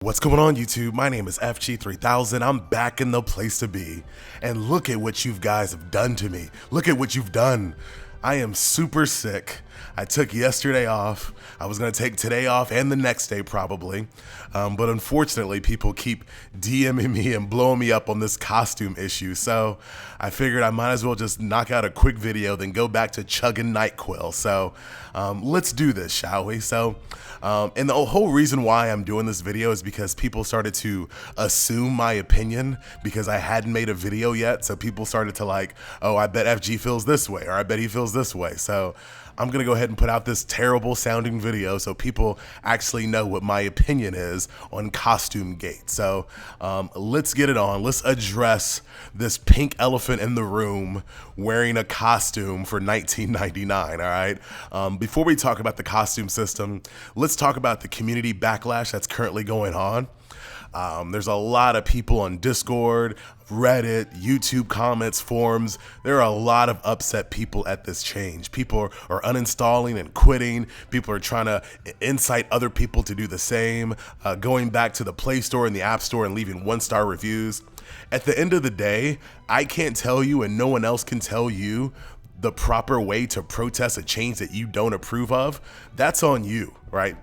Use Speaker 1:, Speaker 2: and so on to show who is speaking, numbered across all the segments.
Speaker 1: What's going on, YouTube? My name is FG3000. I'm back in the place to be. And look at what you guys have done to me. Look at what you've done. I am super sick. I took yesterday off. I was going to take today off and the next day probably. But unfortunately, people keep DMing me and blowing me up on this costume issue. So I figured I might as well just knock out a quick video, then go back to chugging NyQuil. So let's do this, shall we? And the whole reason why I'm doing this video is because people started to assume my opinion because I hadn't made a video yet. So people started to like, oh, I bet FG feels this way, or I bet he feels this way. So I'm gonna go ahead and put out this terrible sounding video so people actually know what my opinion is on Costume Gate. So let's get it on. Let's address this pink elephant in the room wearing a costume for 1999, all right? Before we talk about the costume system, let's talk about the community backlash that's currently going on. There's a lot of people on Discord, Reddit, YouTube comments, forums. There are a lot of upset people at this change. People are uninstalling and quitting. People are trying to incite other people to do the same, going back to the Play Store and the App Store and leaving 1-star reviews. At the end of the day, I can't tell you and no one else can tell you the proper way to protest a change that you don't approve of. That's on you, right?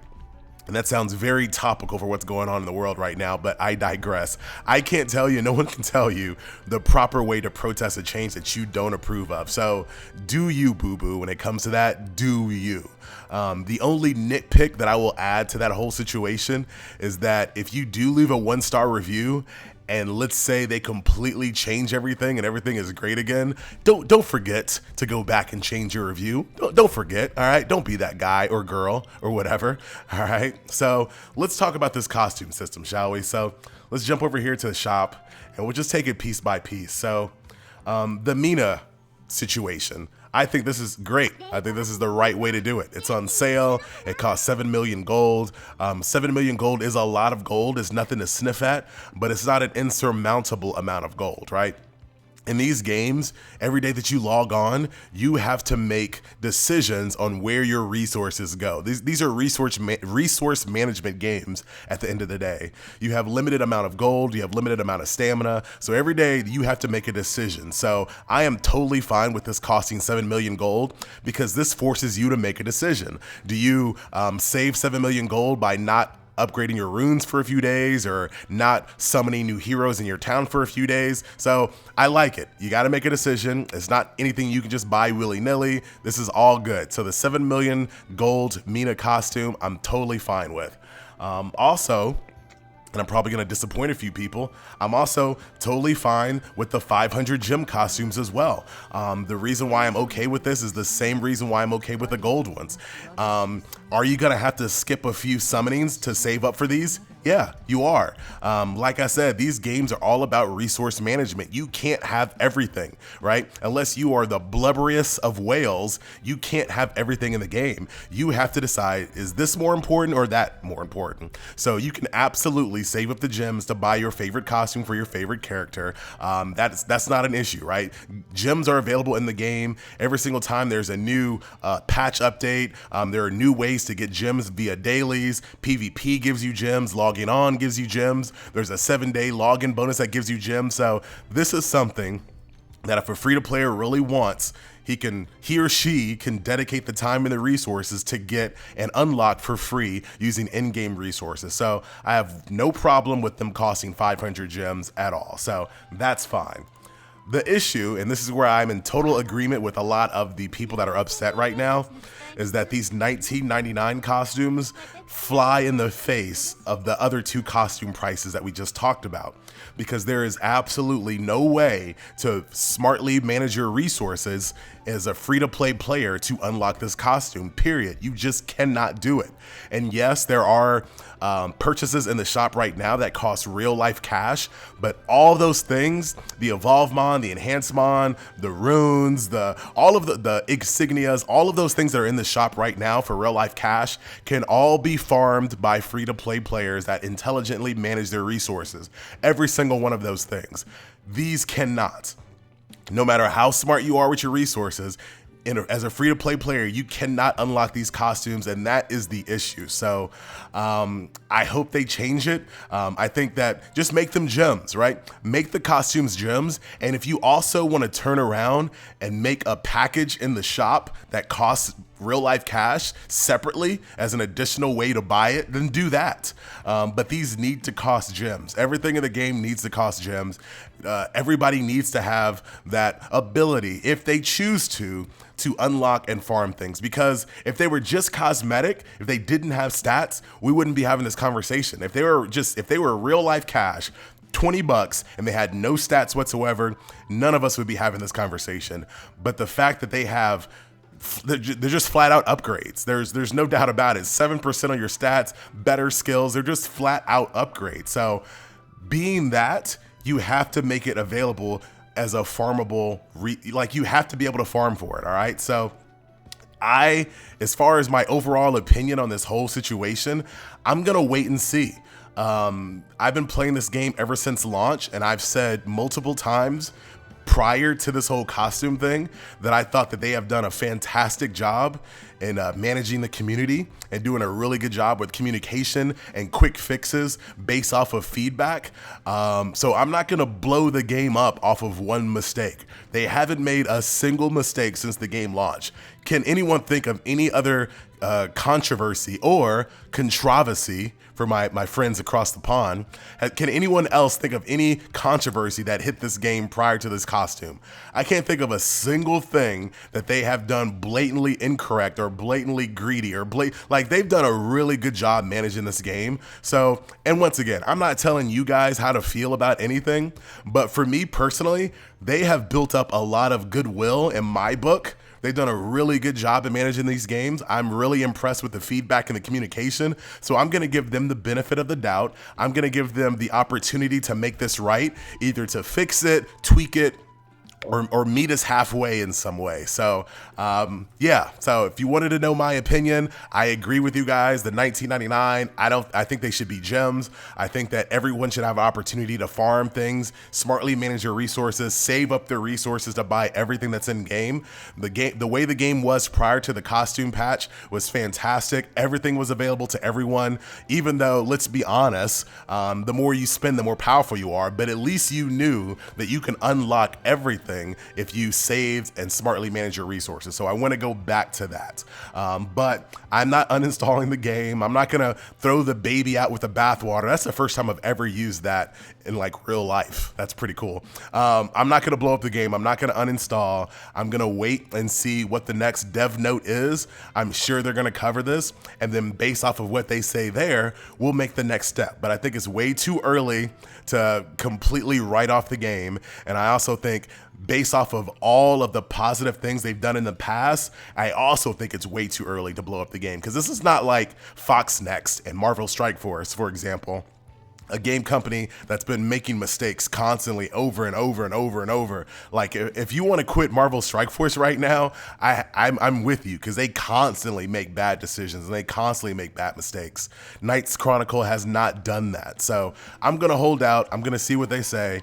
Speaker 1: And that sounds very topical for what's going on in the world right now, but I digress. I can't tell you, no one can tell you the proper way to protest a change that you don't approve of. So do you, boo-boo, when it comes to that, do you. The only nitpick that I will add to that whole situation is that if you do leave a 1-star review, and let's say they completely change everything and everything is great again, don't forget to go back and change your review. Don't forget, all right? Don't be that guy or girl or whatever, all right? So let's talk about this costume system, shall we? So let's jump over here to the shop and we'll just take it piece by piece. So the Mina situation, I think this is great. I think this is the right way to do it. It's on sale. It costs 7 million gold. 7 million gold is a lot of gold. It's nothing to sniff at, but it's not an insurmountable amount of gold, right? In these games, every day that you log on, you have to make decisions on where your resources go. These are resource management games at the end of the day. You have limited amount of gold, you have limited amount of stamina, so every day you have to make a decision. So I am totally fine with this costing 7 million gold because this forces you to make a decision. Do you save 7 million gold by not upgrading your runes for a few days or not summoning new heroes in your town for a few days? So I like it. You got to make a decision. It's not anything you can just buy willy-nilly. This is all good. So the 7 million gold Mina costume, I'm totally fine with. Also, and I'm probably going to disappoint a few people, I'm also totally fine with the 500 gem costumes as well. The reason why I'm okay with this is the same reason why I'm okay with the gold ones. Are you going to have to skip a few summonings to save up for these? Yeah, you are. Like I said, these games are all about resource management. You can't have everything, right? Unless you are the blubberiest of whales, you can't have everything in the game. You have to decide, is this more important or that more important? So you can absolutely save up the gems to buy your favorite costume for your favorite character. That's not an issue, right? Gems are available in the game. Every single time there's a new patch update, there are new ways to get gems via dailies. PvP gives you gems, logging on gives you gems. There's a 7-day login bonus that gives you gems. So this is something that if a free-to-player really wants, he or she can dedicate the time and the resources to get and unlock for free using in-game resources. So I have no problem with them costing 500 gems at all. So that's fine. The issue, and this is where I'm in total agreement with a lot of the people that are upset right now, is that these 1999 costumes fly in the face of the other two costume prices that we just talked about. Because there is absolutely no way to smartly manage your resources as a free-to-play player to unlock this costume, period. You just cannot do it. And yes, there are purchases in the shop right now that cost real-life cash, but all those things, the Evolve Mon, the Enhance Mon, the runes, all of the insignias, all of those things that are in the shop right now for real-life cash can all be farmed by free-to-play players that intelligently manage their resources. Every single one of those things. These cannot. No matter how smart you are with your resources, as a free-to-play player, you cannot unlock these costumes, and that is the issue. So I hope they change it. I think that just make them gems, right? Make the costumes gems, and if you also want to turn around and make a package in the shop that costs real life cash separately as an additional way to buy it, then do that. But these need to cost gems. Everything in the game needs to cost gems. Everybody needs to have that ability, if they choose to unlock and farm things. Because if they were just cosmetic, if they didn't have stats, we wouldn't be having this conversation. If they were real life cash, $20 and they had no stats whatsoever, none of us would be having this conversation. But the fact that they're just flat out upgrades. There's no doubt about it. 7% on your stats, better skills. They're just flat out upgrades. So being that, you have to make it available as a farmable, you have to be able to farm for it. All right. So as far as my overall opinion on this whole situation, I'm going to wait and see. I've been playing this game ever since launch, and I've said multiple times prior to this whole costume thing that I thought that they have done a fantastic job in managing the community and doing a really good job with communication and quick fixes based off of feedback. So I'm not gonna blow the game up off of one mistake. They haven't made a single mistake since the game launched. Can anyone think of any other controversy or controversy for my friends across the pond? Can anyone else think of any controversy that hit this game prior to this costume? I can't think of a single thing that they have done blatantly incorrect or blatantly greedy or like they've done a really good job managing this game. So, and once again, I'm not telling you guys how to feel about anything, but for me personally, they have built up a lot of goodwill in my book. They've done a really good job at managing these games. I'm really impressed with the feedback and the communication. So I'm going to give them the benefit of the doubt. I'm going to give them the opportunity to make this right, either to fix it, tweak it, or meet us halfway in some way. So yeah, so if you wanted to know my opinion, I agree with you guys. The 1999, I think they should be gems. I think that everyone should have an opportunity to farm things, smartly manage your resources, save up their resources to buy everything that's in game. The way the game was prior to the costume patch was fantastic. Everything was available to everyone, even though, let's be honest, the more you spend, the more powerful you are, but at least you knew that you can unlock everything if you saved and smartly manage your resources. So I want to go back to that. But I'm not uninstalling the game. I'm not going to throw the baby out with the bathwater. That's the first time I've ever used that in like real life. That's pretty cool. I'm not going to blow up the game. I'm not going to uninstall. I'm going to wait and see what the next dev note is. I'm sure they're going to cover this. And then based off of what they say there, we'll make the next step. But I think it's way too early to completely write off the game. And I also think based off of all of the positive things they've done in the past, I also think it's way too early to blow up the game, because this is not like Fox Next and Marvel Strike Force, for example, a game company that's been making mistakes constantly over and over and over and over. Like, if you want to quit Marvel Strike Force right now, I'm with you, because they constantly make bad decisions and they constantly make bad mistakes. Knights Chronicle has not done that. So I'm going to hold out. I'm going to see what they say.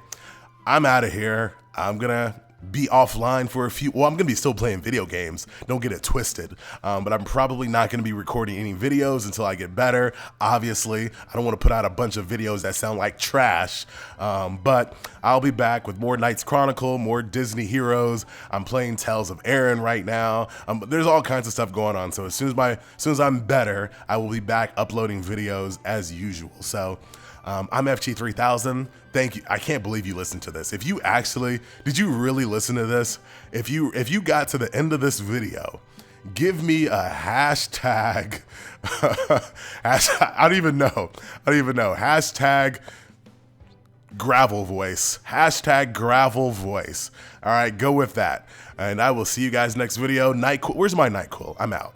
Speaker 1: I'm out of here. I'm going to be offline for a few, well, I'm going to be still playing video games. Don't get it twisted. But I'm probably not going to be recording any videos until I get better. Obviously, I don't want to put out a bunch of videos that sound like trash. But I'll be back with more Knights Chronicle, more Disney heroes. I'm playing Tales of Aaron right now. There's all kinds of stuff going on. So as soon as I'm better, I will be back uploading videos as usual. So I'm FG3000. Thank you. I can't believe you listened to this. Did you really listen to this? If you got to the end of this video, give me a hashtag. I don't even know. Hashtag gravel voice. Hashtag gravel voice. All right, go with that. And I will see you guys next video. Where's my Nightcool? I'm out.